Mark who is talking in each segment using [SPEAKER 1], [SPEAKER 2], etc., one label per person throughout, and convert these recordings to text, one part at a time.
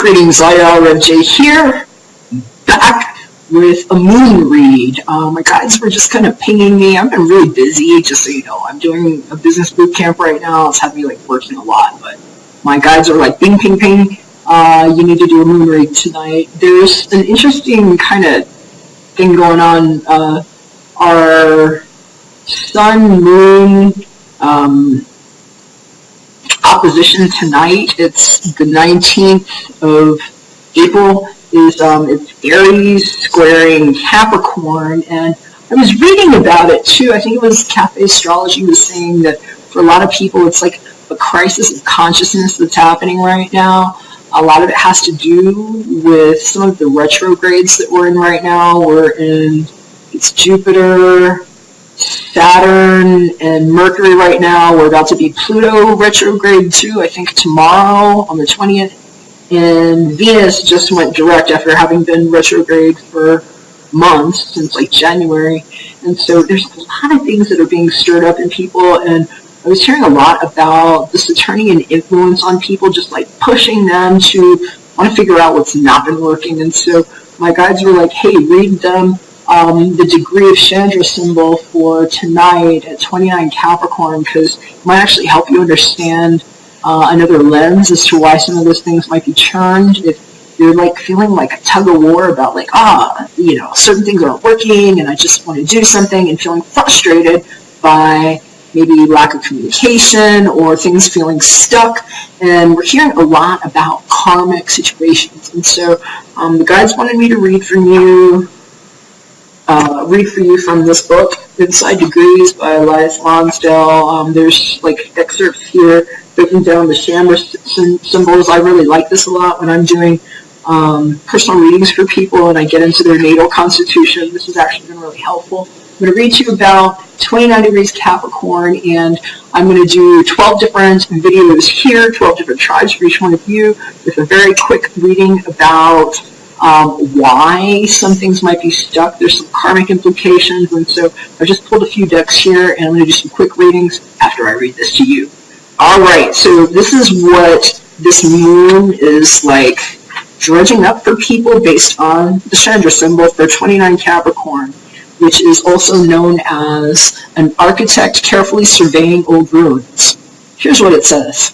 [SPEAKER 1] Greetings, Rev J here, back with a moon read. My guides were just kind of pinging me. I've been really busy, just so you know. I'm doing a business boot camp right now. It's had me like working a lot, but my guides are like ping, ping, ping. You need to do a moon read tonight. There's an interesting kind of thing going on. Our sun moon opposition tonight. It's the 19th of April. It's Aries squaring Capricorn, and I was reading about it too. I think it was Cafe Astrology was saying that for a lot of people it's like a crisis of consciousness that's happening right now. A lot of it has to do with some of the retrogrades that we're in right now. It's Jupiter, Saturn, and Mercury right now. We're about to be Pluto retrograde too, I think tomorrow on the 20th. And Venus just went direct after having been retrograde for months, since like January. And so there's a lot of things that are being stirred up in people, and I was hearing a lot about the Saturnian influence on people, just like pushing them to want to figure out what's not been working. And so my guides were like, hey, read them the degree of Chandra symbol for tonight at 29 Capricorn, because it might actually help you understand another lens as to why some of those things might be churned. If you're like feeling like a tug of war about like, certain things aren't working and I just want to do something, and feeling frustrated by maybe lack of communication or things feeling stuck. And we're hearing a lot about karmic situations. And so the guides wanted me to read for you from this book, Inside Degrees by Elias Lonsdale. There's like excerpts here breaking down the Chandra symbols. I really like this a lot when I'm doing personal readings for people and I get into their natal constitution. This has actually been really helpful. I'm going to read to you about 29 degrees Capricorn, and I'm going to do 12 different videos here, 12 different tribes for each one of you, with a very quick reading about why some things might be stuck. There's some karmic implications, and so I've just pulled a few decks here, and I'm going to do some quick readings after I read this to you. Alright, so this is what this moon is like dredging up for people based on the Chandra symbol for 29 Capricorn, which is also known as an architect carefully surveying old ruins. Here's what it says.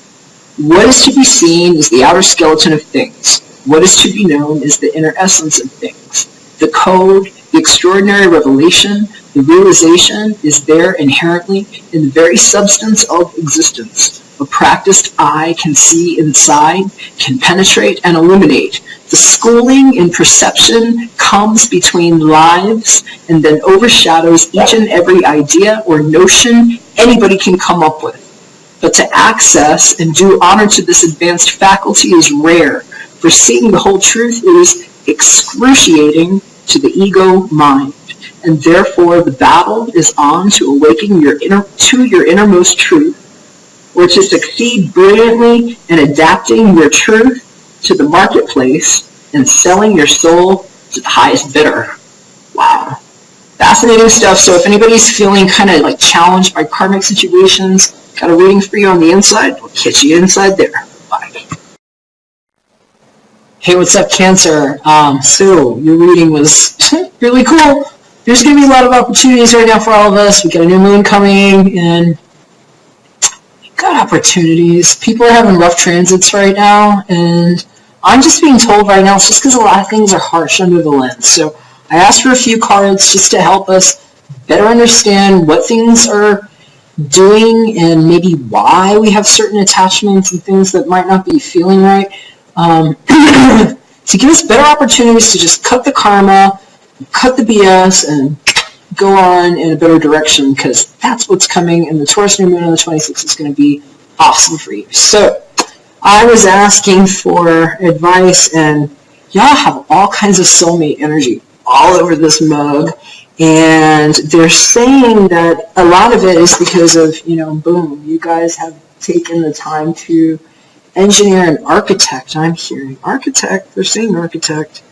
[SPEAKER 1] What is to be seen is the outer skeleton of things. What is to be known is the inner essence of things. The code, the extraordinary revelation, the realization is there inherently in the very substance of existence. A practiced eye can see inside, can penetrate and illuminate. The schooling in perception comes between lives and then overshadows each and every idea or notion anybody can come up with. But to access and do honor to this advanced faculty is rare, for seeing the whole truth is excruciating to the ego mind, and therefore the battle is on to awaken your innermost truth, or to succeed brilliantly in adapting your truth to the marketplace and selling your soul to the highest bidder. Wow. Fascinating stuff. So if anybody's feeling kind of like challenged by karmic situations, got a reading for you on the inside, we'll catch you inside there. Bye. Hey, what's up, Cancer? So your reading was really cool. There's going to be a lot of opportunities right now for all of us. We got a new moon coming, and got opportunities. People are having rough transits right now, and I'm just being told right now it's just because a lot of things are harsh under the lens. So I asked for a few cards just to help us better understand what things are doing and maybe why we have certain attachments and things that might not be feeling right. To give us better opportunities to just cut the karma, cut the BS, and go on in a better direction, because that's what's coming, and the Taurus New Moon on the 26th is going to be awesome for you. So I was asking for advice, and y'all have all kinds of soulmate energy all over this mug, and they're saying that a lot of it is because of, boom, you guys have taken the time to engineer an architect. I'm hearing architect. They're saying architect.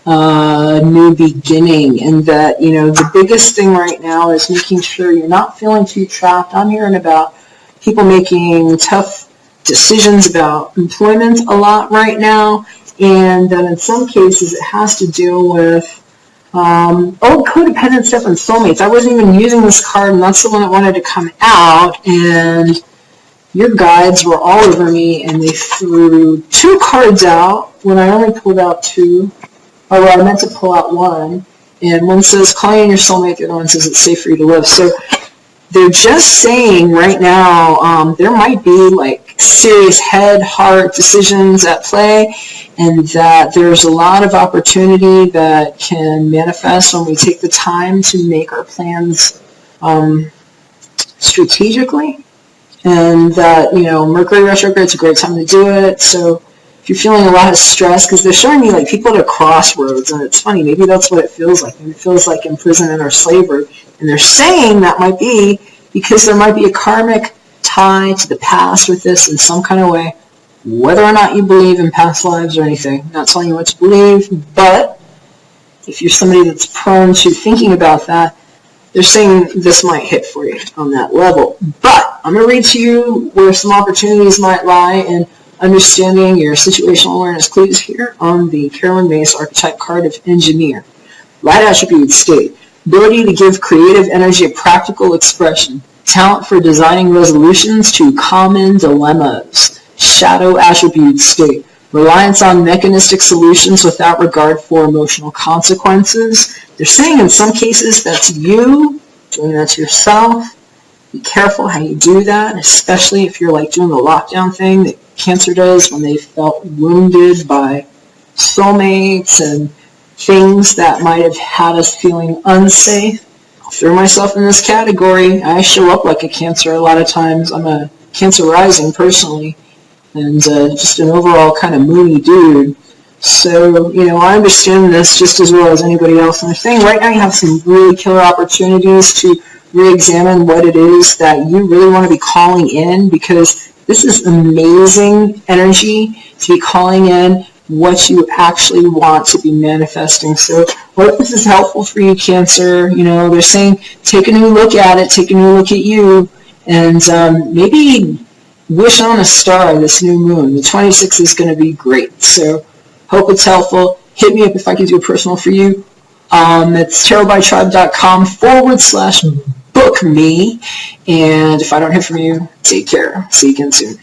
[SPEAKER 1] New beginning, and that, the biggest thing right now is making sure you're not feeling too trapped. I'm hearing about people making tough decisions about employment a lot right now, and that in some cases it has to deal with codependent stuff and soulmates. I wasn't even using this card, and that's the one that wanted to come out, and your guides were all over me, and they threw 2 cards out when I only pulled out 2. Or I meant to pull out 1, and one says, calling in your soulmate, the other one says, it's safe for you to live. So they're just saying right now there might be like serious head, heart decisions at play, and that there's a lot of opportunity that can manifest when we take the time to make our plans strategically. And that, Mercury retrograde is a great time to do it. So if you're feeling a lot of stress, because they're showing me like people at a crossroads, and it's funny, maybe that's what it feels like. It feels like imprisonment or slavery. And they're saying that might be because there might be a karmic tie to the past with this in some kind of way, whether or not you believe in past lives or anything. I'm not telling you what to believe, but if you're somebody that's prone to thinking about that, they're saying this might hit for you on that level. But I'm going to read to you where some opportunities might lie in understanding your situational awareness clues here on the Carolyn Mace archetype card of Engineer. Light attribute state. Ability to give creative energy a practical expression. Talent for designing resolutions to common dilemmas. Shadow attribute state. Reliance on mechanistic solutions without regard for emotional consequences. They're saying in some cases that's you doing that to yourself. Be careful how you do that, especially if you're like doing the lockdown thing that Cancer does when they felt wounded by soulmates and things that might have had us feeling unsafe. I'll throw myself in this category. I show up like a Cancer a lot of times. I'm a Cancer rising personally, and just an overall kind of moody dude. So, I understand this just as well as anybody else. And they're saying right now you have some really killer opportunities to re-examine what it is that you really want to be calling in, because this is amazing energy to be calling in what you actually want to be manifesting. So I hope this is helpful for you, Cancer. They're saying take a new look at it, take a new look at you, and maybe wish on a star this new moon. The 26th is going to be great. So hope it's helpful. Hit me up if I can do a personal for you. It's tarotbytribe.com/book me. And if I don't hear from you, take care. See you again soon.